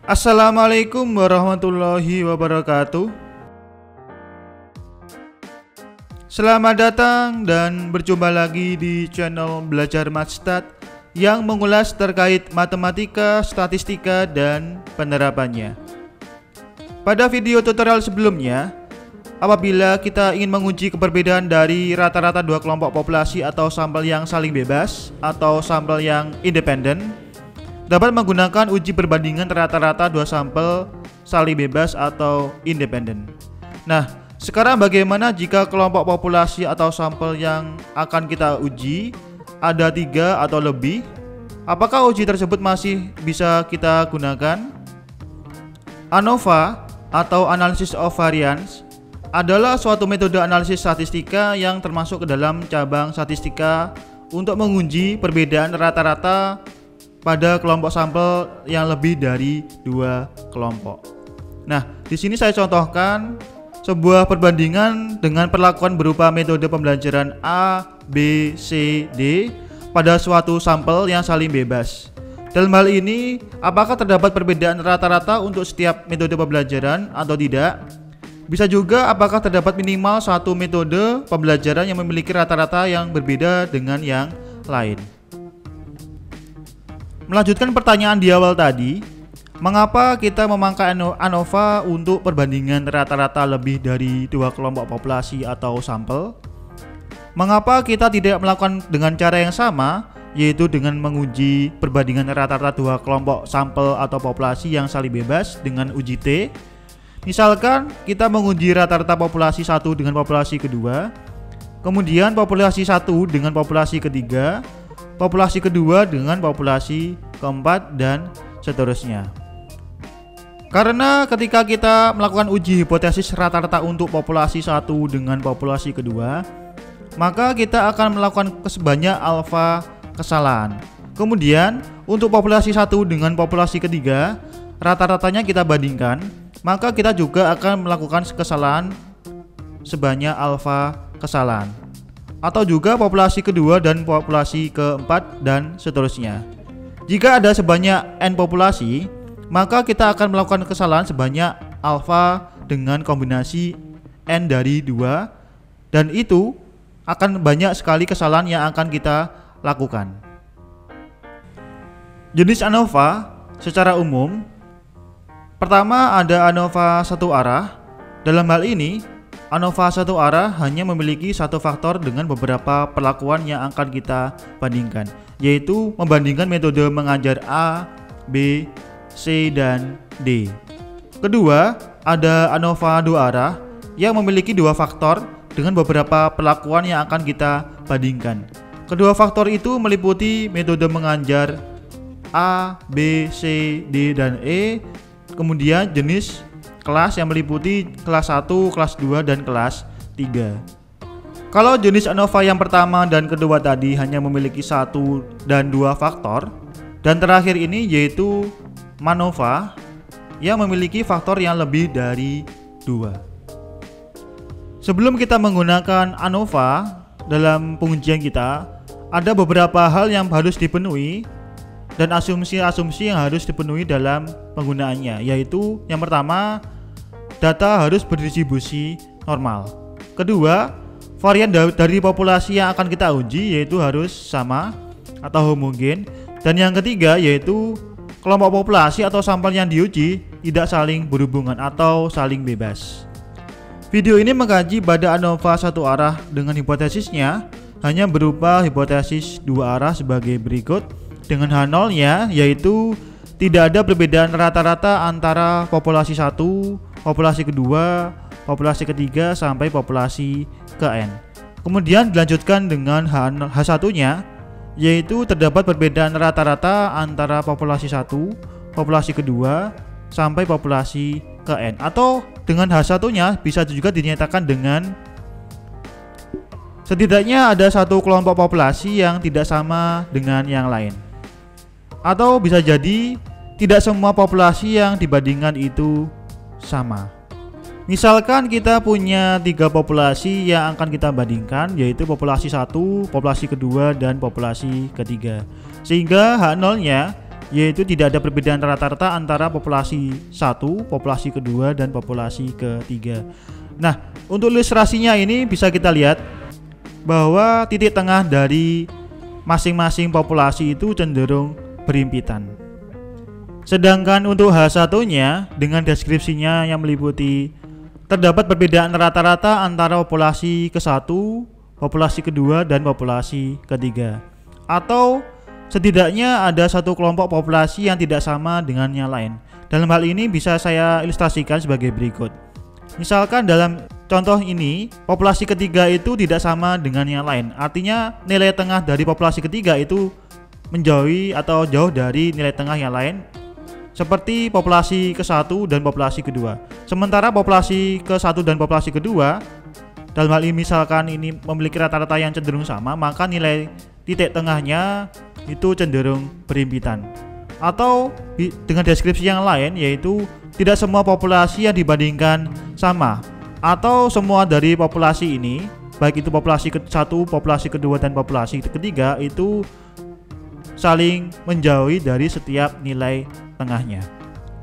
Assalamualaikum warahmatullahi wabarakatuh. Selamat datang dan berjumpa lagi di channel Belajar Matstat yang mengulas terkait matematika, statistika, dan penerapannya. Pada video tutorial sebelumnya, apabila kita ingin menguji keperbedaan dari rata-rata dua kelompok populasi atau sampel yang saling bebas atau sampel yang independen, dapat menggunakan uji perbandingan rata-rata dua sampel saling bebas atau independen. Nah, sekarang bagaimana jika kelompok populasi atau sampel yang akan kita uji ada 3 atau lebih? Apakah uji tersebut masih bisa kita gunakan? ANOVA atau Analysis of Variance adalah suatu metode analisis statistika yang termasuk ke dalam cabang statistika untuk menguji perbedaan rata-rata pada kelompok sampel yang lebih dari 2 kelompok. Nah, di sini saya contohkan sebuah perbandingan dengan perlakuan berupa metode pembelajaran A, B, C, D pada suatu sampel yang saling bebas. Dalam hal ini, apakah terdapat perbedaan rata-rata untuk setiap metode pembelajaran atau tidak? Bisa juga apakah terdapat minimal satu metode pembelajaran yang memiliki rata-rata yang berbeda dengan yang lain. Melanjutkan pertanyaan di awal tadi, mengapa kita memakai ANOVA untuk perbandingan rata-rata lebih dari 2 kelompok populasi atau sampel? Mengapa kita tidak melakukan dengan cara yang sama, yaitu dengan menguji perbandingan rata-rata 2 kelompok sampel atau populasi yang saling bebas dengan uji T? Misalkan kita menguji rata-rata populasi 1 dengan populasi kedua, kemudian populasi 1 dengan populasi ketiga, populasi kedua dengan populasi keempat, dan seterusnya. Karena ketika kita melakukan uji hipotesis rata-rata untuk populasi 1 dengan populasi kedua, maka kita akan melakukan sebanyak alfa kesalahan. Kemudian untuk populasi 1 dengan populasi ketiga, rata-ratanya kita bandingkan, maka kita juga akan melakukan kesalahan sebanyak alfa kesalahan. Atau juga populasi kedua dan populasi keempat, dan seterusnya. Jika ada sebanyak n populasi, maka kita akan melakukan kesalahan sebanyak alfa dengan kombinasi n dari 2, dan itu akan banyak sekali kesalahan yang akan kita lakukan. Jenis ANOVA secara umum, pertama ada ANOVA satu arah. Dalam hal ini, ANOVA satu arah hanya memiliki satu faktor dengan beberapa perlakuan yang akan kita bandingkan, yaitu membandingkan metode mengajar A, B, C, dan D. Kedua, ada ANOVA dua arah yang memiliki 2 faktor dengan beberapa perlakuan yang akan kita bandingkan. Kedua faktor itu meliputi metode mengajar A, B, C, D, dan E, kemudian jenis kelas yang meliputi kelas 1, kelas 2, dan kelas 3. Kalau jenis ANOVA yang pertama dan kedua tadi hanya memiliki 1 dan 2 faktor, dan terakhir ini yaitu MANOVA yang memiliki faktor yang lebih dari 2. Sebelum kita menggunakan ANOVA dalam pengujian kita, ada beberapa hal yang harus dipenuhi dan asumsi-asumsi yang harus dipenuhi dalam penggunaannya, yaitu yang pertama, data harus berdistribusi normal. Kedua, varian dari populasi yang akan kita uji yaitu harus sama atau homogen. Dan yang ketiga yaitu kelompok populasi atau sampel yang diuji tidak saling berhubungan atau saling bebas. Video ini mengkaji pada ANOVA satu arah dengan hipotesisnya hanya berupa hipotesis 2 arah sebagai berikut, dengan H0-nya yaitu tidak ada perbedaan rata-rata antara populasi 1, populasi kedua, populasi ketiga, sampai populasi ke N. Kemudian dilanjutkan dengan H1-nya, yaitu terdapat perbedaan rata-rata antara populasi 1, populasi kedua, sampai populasi ke N. Atau dengan H1-nya bisa juga dinyatakan dengan setidaknya ada satu kelompok populasi yang tidak sama dengan yang lain. Atau bisa jadi tidak semua populasi yang dibandingkan itu sama. Misalkan kita punya 3 populasi yang akan kita bandingkan, yaitu populasi 1, populasi kedua, dan populasi ketiga. Sehingga H0-nya yaitu tidak ada perbedaan rata-rata antara populasi 1, populasi kedua, dan populasi ketiga. Nah, untuk ilustrasinya ini bisa kita lihat bahwa titik tengah dari masing-masing populasi itu cenderung berhimpitan. Sedangkan untuk H1-nya dengan deskripsinya yang meliputi terdapat perbedaan rata-rata antara populasi ke-1, populasi kedua, dan populasi ketiga. Atau setidaknya ada satu kelompok populasi yang tidak sama dengan yang lain. Dalam hal ini bisa saya ilustrasikan sebagai berikut. Misalkan dalam contoh ini, populasi ketiga itu tidak sama dengan yang lain. Artinya nilai tengah dari populasi ketiga itu menjauhi atau jauh dari nilai tengah yang lain, seperti populasi ke-1 dan populasi kedua. Sementara populasi ke-1 dan populasi kedua, dalam hal ini misalkan ini memiliki rata-rata yang cenderung sama, maka nilai titik tengahnya itu cenderung berhimpitan. Atau dengan deskripsi yang lain, yaitu tidak semua populasi yang dibandingkan sama, atau semua dari populasi ini, baik itu populasi ke-1, populasi kedua, dan populasi ketiga, itu saling menjauhi dari setiap nilai tengahnya.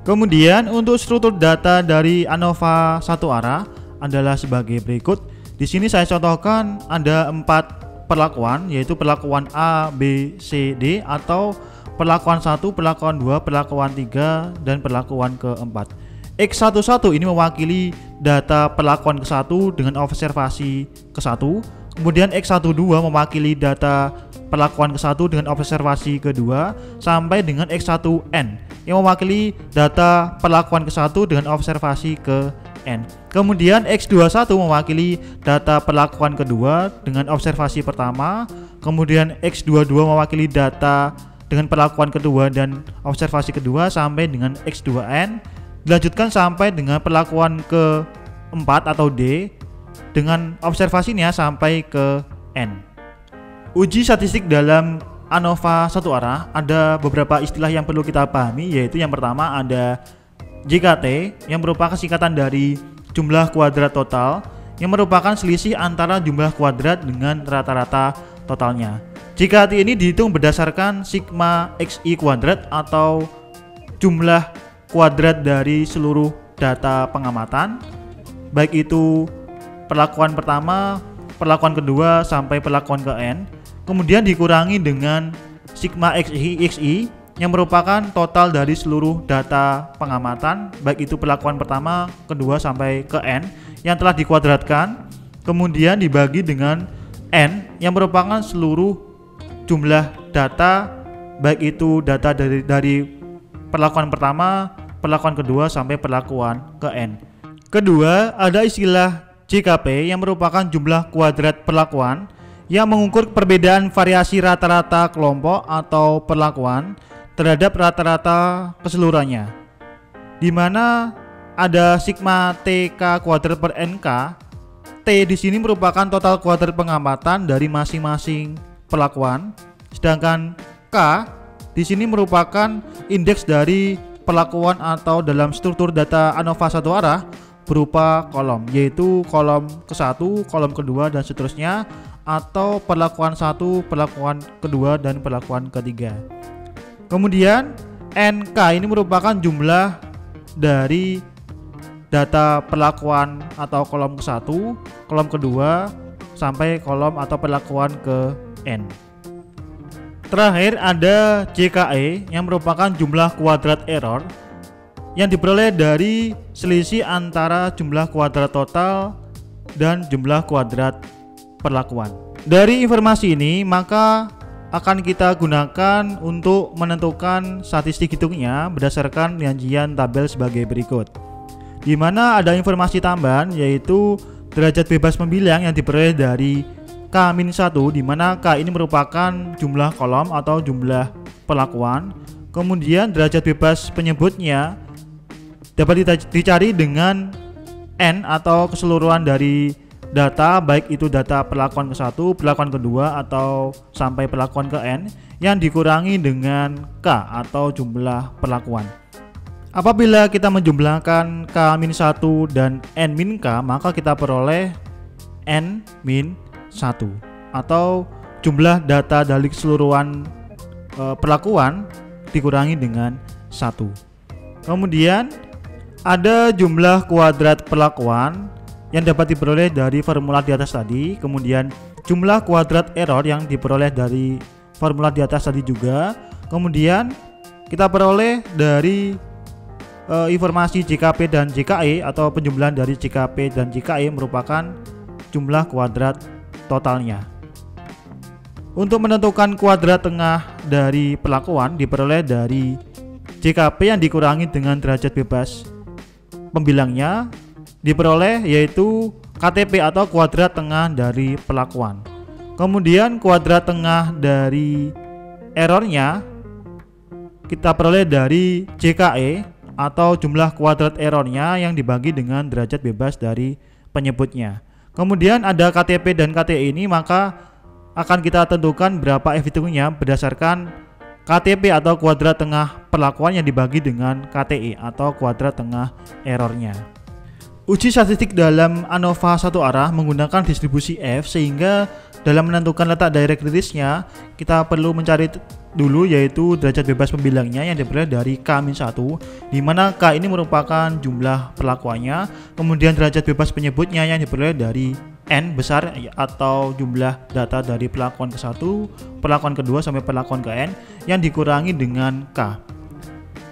Kemudian untuk struktur data dari ANOVA satu arah adalah sebagai berikut. Di sini saya contohkan ada 4 perlakuan, yaitu perlakuan A, B, C, D, atau perlakuan 1, perlakuan 2, perlakuan 3, dan perlakuan keempat. X11 ini mewakili data perlakuan ke-1 dengan observasi ke-1. Kemudian X12 mewakili data perlakuan ke-1 dengan observasi kedua, sampai dengan X1N yang mewakili data perlakuan ke-1 dengan observasi ke N. Kemudian X21 mewakili data perlakuan kedua dengan observasi pertama. Kemudian X22 mewakili data dengan perlakuan kedua dan observasi kedua sampai dengan X2N. Dilanjutkan sampai dengan perlakuan keempat atau D dengan observasinya sampai ke N. Uji statistik dalam ANOVA satu arah ada beberapa istilah yang perlu kita pahami, yaitu yang pertama ada JKT yang merupakan singkatan dari jumlah kuadrat total, yang merupakan selisih antara jumlah kuadrat dengan rata-rata totalnya. JKT ini dihitung berdasarkan sigma XI kuadrat atau jumlah kuadrat dari seluruh data pengamatan, baik itu perlakuan pertama, perlakuan kedua, sampai perlakuan ke N, kemudian dikurangi dengan sigma XI yang merupakan total dari seluruh data pengamatan, baik itu perlakuan pertama, kedua, sampai ke N yang telah dikuadratkan, kemudian dibagi dengan N yang merupakan seluruh jumlah data, baik itu data dari perlakuan pertama, perlakuan kedua, sampai perlakuan ke N. Kedua, ada istilah JKP yang merupakan jumlah kuadrat perlakuan yang mengukur perbedaan variasi rata-rata kelompok atau perlakuan terhadap rata-rata keseluruhannya, di mana ada sigma TK kuadrat per NK. T di sini merupakan total kuadrat pengamatan dari masing-masing perlakuan, sedangkan K di sini merupakan indeks dari perlakuan atau dalam struktur data ANOVA satu arah berupa kolom, yaitu kolom ke-1, kolom kedua, dan seterusnya, atau perlakuan 1, perlakuan kedua, dan perlakuan ketiga. Kemudian NK ini merupakan jumlah dari data perlakuan atau kolom ke-1, kolom kedua, sampai kolom atau perlakuan ke N. Terakhir ada JKE yang merupakan jumlah kuadrat error yang diperoleh dari selisih antara jumlah kuadrat total dan jumlah kuadrat perlakuan. Dari informasi ini maka akan kita gunakan untuk menentukan statistik hitungnya berdasarkan rincian tabel sebagai berikut, di mana ada informasi tambahan yaitu derajat bebas pembilang yang diperoleh dari K-1, di mana K ini merupakan jumlah kolom atau jumlah perlakuan. Kemudian derajat bebas penyebutnya dapat dicari dengan N atau keseluruhan dari data, baik itu data perlakuan ke-1, perlakuan kedua, atau sampai perlakuan ke N, yang dikurangi dengan K atau jumlah perlakuan. Apabila kita menjumlahkan K-1 dan N-K, maka kita peroleh N-1 atau jumlah data dari keseluruhan perlakuan dikurangi dengan 1. Kemudian ada jumlah kuadrat perlakuan yang dapat diperoleh dari formula di atas tadi. Kemudian jumlah kuadrat error yang diperoleh dari formula di atas tadi juga. Kemudian kita peroleh dari informasi JKP dan JKE atau penjumlahan dari JKP dan JKE merupakan jumlah kuadrat totalnya. Untuk menentukan kuadrat tengah dari perlakuan diperoleh dari JKP yang dikurangi dengan derajat bebas pembilangnya, diperoleh yaitu KTP atau kuadrat tengah dari perlakuan. Kemudian kuadrat tengah dari errornya kita peroleh dari JKE atau jumlah kuadrat errornya yang dibagi dengan derajat bebas dari penyebutnya. Kemudian ada KTP dan KTE ini, maka akan kita tentukan berapa F-hitungnya berdasarkan KTP atau kuadrat tengah perlakuan yang dibagi dengan KTE atau kuadrat tengah errornya. Uji statistik dalam ANOVA satu arah menggunakan distribusi F, sehingga dalam menentukan letak daerah kritisnya kita perlu mencari dulu yaitu derajat bebas pembilangnya yang diperoleh dari K-1, di mana K ini merupakan jumlah perlakuannya. Kemudian derajat bebas penyebutnya yang diperoleh dari N besar atau jumlah data dari perlakuan ke-1, perlakuan kedua sampai perlakuan ke N yang dikurangi dengan K.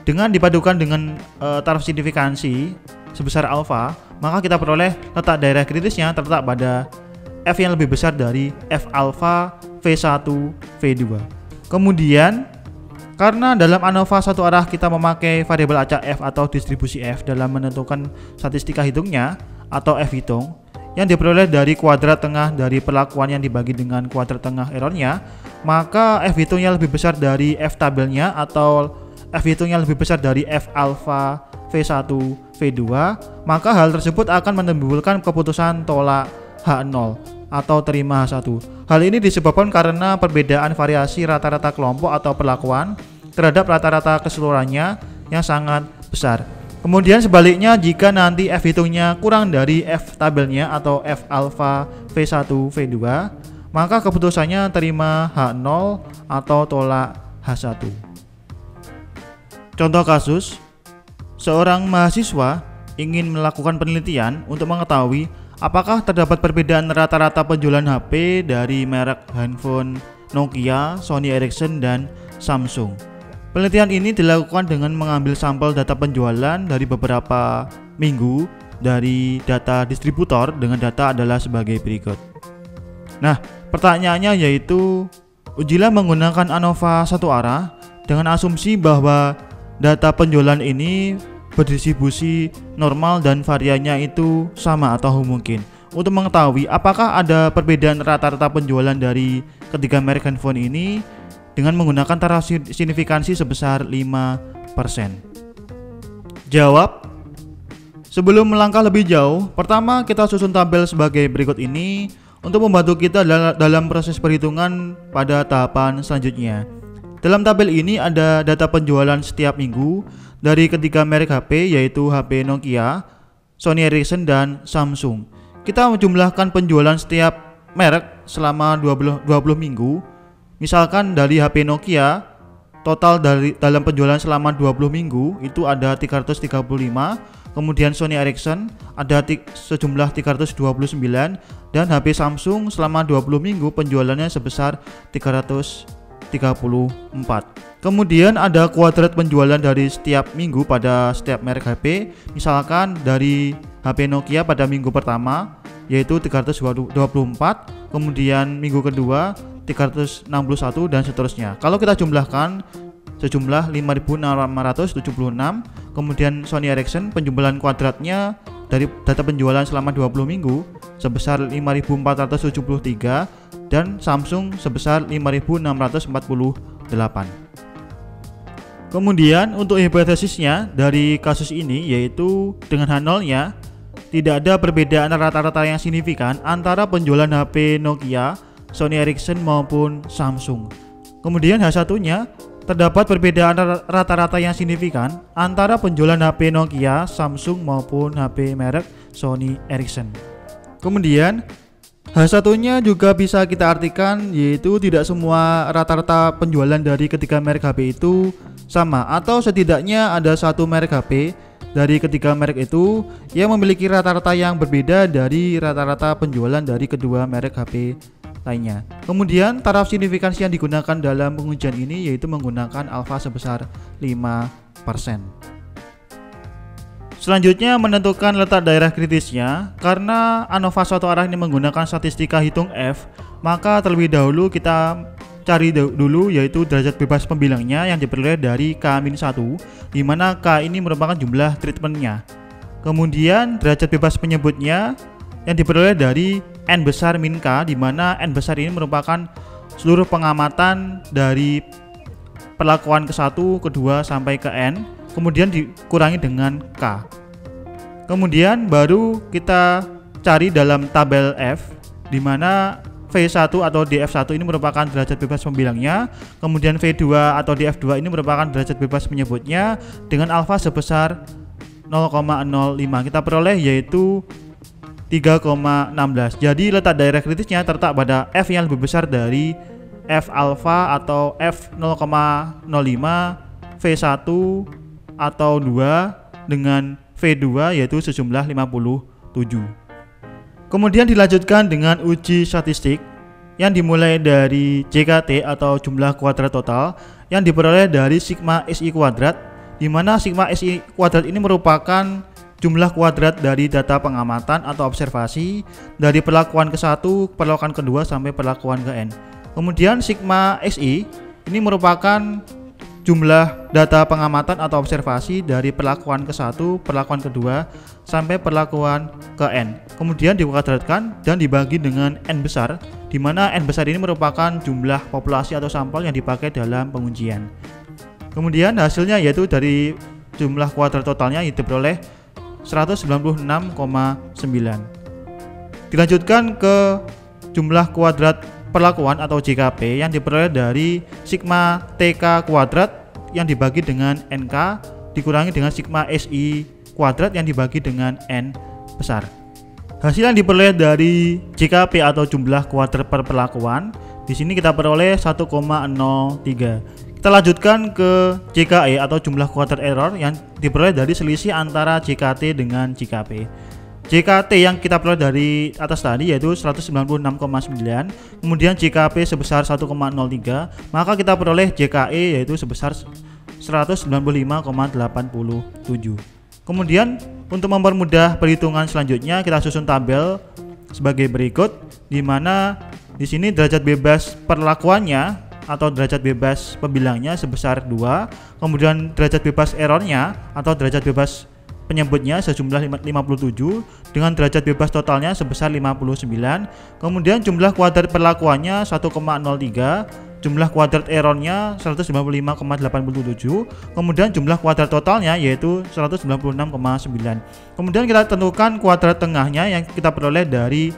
Dengan dipadukan dengan taraf signifikansi sebesar alfa, maka kita peroleh letak daerah kritisnya terletak pada F yang lebih besar dari F alfa V1 V2. Kemudian karena dalam ANOVA satu arah kita memakai variabel acak F atau distribusi F dalam menentukan statistika hitungnya atau F hitung yang diperoleh dari kuadrat tengah dari perlakuan yang dibagi dengan kuadrat tengah errornya, maka F hitungnya lebih besar dari F tabelnya atau F hitungnya lebih besar dari F alfa V1 V2, maka hal tersebut akan menimbulkan keputusan tolak H0 atau terima H1. Hal ini disebabkan karena perbedaan variasi rata-rata kelompok atau perlakuan terhadap rata-rata keseluruhannya yang sangat besar. Kemudian sebaliknya, jika nanti F hitungnya kurang dari F tabelnya atau F alfa V1 V2, maka keputusannya terima H0 atau tolak H1. Contoh kasus, seorang mahasiswa ingin melakukan penelitian untuk mengetahui apakah terdapat perbedaan rata-rata penjualan HP dari merek handphone Nokia, Sony Ericsson, dan Samsung. Penelitian ini dilakukan dengan mengambil sampel data penjualan dari beberapa minggu dari data distributor dengan data adalah sebagai berikut. Nah, pertanyaannya yaitu ujilah menggunakan ANOVA satu arah dengan asumsi bahwa data penjualan ini berdistribusi normal dan variannya itu sama atau mungkin. Untuk mengetahui apakah ada perbedaan rata-rata penjualan dari ketiga merek handphone ini dengan menggunakan taraf signifikansi sebesar 5%. Jawab. Sebelum melangkah lebih jauh, pertama kita susun tabel sebagai berikut ini untuk membantu kita dalam proses perhitungan pada tahapan selanjutnya. Dalam tabel ini ada data penjualan setiap minggu dari ketiga merek HP, yaitu HP Nokia, Sony Ericsson, dan Samsung. Kita menjumlahkan penjualan setiap merek selama 20 minggu. Misalkan dari HP Nokia, total dalam penjualan selama 20 minggu itu ada 335. Kemudian Sony Ericsson ada sejumlah 329, dan HP Samsung selama 20 minggu penjualannya sebesar 334. Kemudian ada kuadrat penjualan dari setiap minggu pada setiap merek HP. Misalkan dari HP Nokia pada minggu pertama yaitu 324, kemudian minggu kedua 361 dan seterusnya. Kalau kita jumlahkan sejumlah 5.676, kemudian Sony Ericsson penjualan kuadratnya dari data penjualan selama 20 minggu sebesar 5.473 dan Samsung sebesar 5.648. Kemudian untuk hipotesisnya dari kasus ini yaitu dengan H0-nya tidak ada perbedaan rata-rata yang signifikan antara penjualan HP Nokia, Sony Ericsson maupun Samsung. Kemudian H1-nya terdapat perbedaan rata-rata yang signifikan antara penjualan HP Nokia, Samsung maupun HP merek Sony Ericsson. Kemudian H1-nya juga bisa kita artikan yaitu tidak semua rata-rata penjualan dari ketiga merek HP itu sama, atau setidaknya ada satu merek HP dari ketiga merek itu yang memiliki rata-rata yang berbeda dari rata-rata penjualan dari kedua merek HP lainnya. Kemudian taraf signifikansi yang digunakan dalam pengujian ini yaitu menggunakan alfa sebesar 5%. Selanjutnya menentukan letak daerah kritisnya. Karena ANOVA satu arah ini menggunakan statistika hitung F, maka terlebih dahulu kita cari dulu yaitu derajat bebas pembilangnya yang diperoleh dari K-1, di mana K ini merupakan jumlah treatmentnya. Kemudian derajat bebas penyebutnya yang diperoleh dari N besar min K, di mana N besar ini merupakan seluruh pengamatan dari perlakuan ke-1, ke-2 sampai ke N, kemudian dikurangi dengan K. Kemudian baru kita cari dalam tabel F, di mana V1 atau DF1 ini merupakan derajat bebas pembilangnya, kemudian V2 atau DF2 ini merupakan derajat bebas penyebutnya dengan alfa sebesar 0,05. Kita peroleh yaitu 3,16. Jadi letak daerah kritisnya terletak pada F yang lebih besar dari F alfa atau F 0,05, V1 atau 2 dengan V2 yaitu sejumlah 57. Kemudian dilanjutkan dengan uji statistik yang dimulai dari JKT atau jumlah kuadrat total yang diperoleh dari sigma SI kuadrat, di mana sigma SI kuadrat ini merupakan jumlah kuadrat dari data pengamatan atau observasi dari perlakuan ke-1, perlakuan ke-2 sampai perlakuan ke N. Kemudian sigma SI ini merupakan jumlah data pengamatan atau observasi dari perlakuan ke-1, perlakuan ke-2 sampai perlakuan ke N. Kemudian dikuadratkan dan dibagi dengan N besar, di mana N besar ini merupakan jumlah populasi atau sampel yang dipakai dalam pengujian. Kemudian hasilnya yaitu dari jumlah kuadrat totalnya yang diperoleh 196,9. Dilanjutkan ke jumlah kuadrat perlakuan atau JKP yang diperoleh dari sigma TK kuadrat yang dibagi dengan NK dikurangi dengan sigma SI kuadrat yang dibagi dengan N besar. Hasil yang diperoleh dari JKP atau jumlah kuadrat per perlakuan di sini kita peroleh 1,03. Kita lanjutkan ke JKE atau jumlah kuadrat error yang diperoleh dari selisih antara JKT dengan JKP. JKT yang kita peroleh dari atas tadi yaitu 196,9, kemudian JKP sebesar 1,03, maka kita peroleh JKE yaitu sebesar 195,87. Kemudian untuk mempermudah perhitungan selanjutnya kita susun tabel sebagai berikut, di mana di sini derajat bebas perlakuannya atau derajat bebas pembilangnya sebesar 2, kemudian derajat bebas errornya atau derajat bebas penyebutnya sejumlah 57 dengan derajat bebas totalnya sebesar 59, kemudian jumlah kuadrat perlakuannya 1,03, jumlah kuadrat errornya 195,87, kemudian jumlah kuadrat totalnya yaitu 196,9. Kemudian kita tentukan kuadrat tengahnya yang kita peroleh dari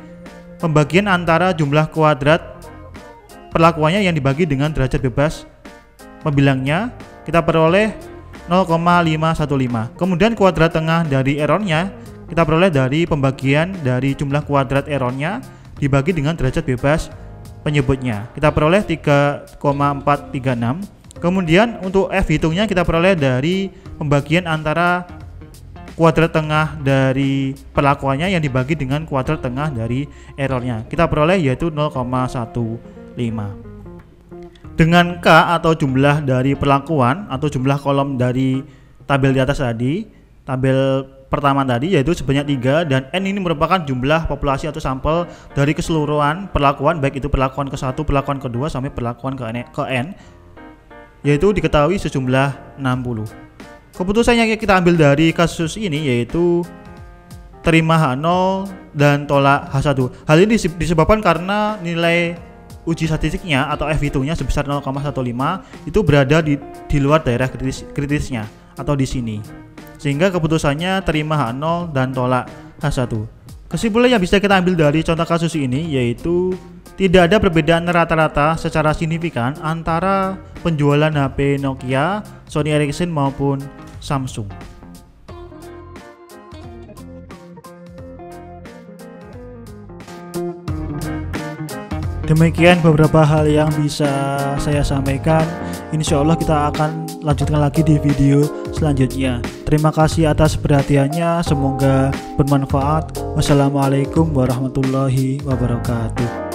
pembagian antara jumlah kuadrat perlakuannya yang dibagi dengan derajat bebas pembilangnya, kita peroleh 0,515. Kemudian kuadrat tengah dari errornya kita peroleh dari pembagian dari jumlah kuadrat errornya dibagi dengan derajat bebas penyebutnya, kita peroleh 3,436. Kemudian untuk F hitungnya kita peroleh dari pembagian antara kuadrat tengah dari perlakuannya yang dibagi dengan kuadrat tengah dari errornya, kita peroleh yaitu 0,15. Dengan K atau jumlah dari perlakuan atau jumlah kolom dari tabel di atas tadi, tabel pertama tadi yaitu sebanyak 3, dan N ini merupakan jumlah populasi atau sampel dari keseluruhan perlakuan, baik itu perlakuan ke-1, perlakuan ke-2 sampai perlakuan ke N, yaitu diketahui sejumlah 60. Keputusan yang kita ambil dari kasus ini yaitu terima H0 dan tolak H1. Hal ini disebabkan karena nilai uji statistiknya atau F hitungnya sebesar 0,15 itu berada di luar daerah kritisnya atau di sini, sehingga keputusannya terima H0 dan tolak H1. Kesimpulan yang bisa kita ambil dari contoh kasus ini yaitu tidak ada perbedaan rata-rata secara signifikan antara penjualan HP Nokia, Sony Ericsson maupun Samsung. Demikian beberapa hal yang bisa saya sampaikan. Insya Allah kita akan lanjutkan lagi di video selanjutnya. Terima kasih atas perhatiannya, semoga bermanfaat. Wassalamualaikum warahmatullahi wabarakatuh.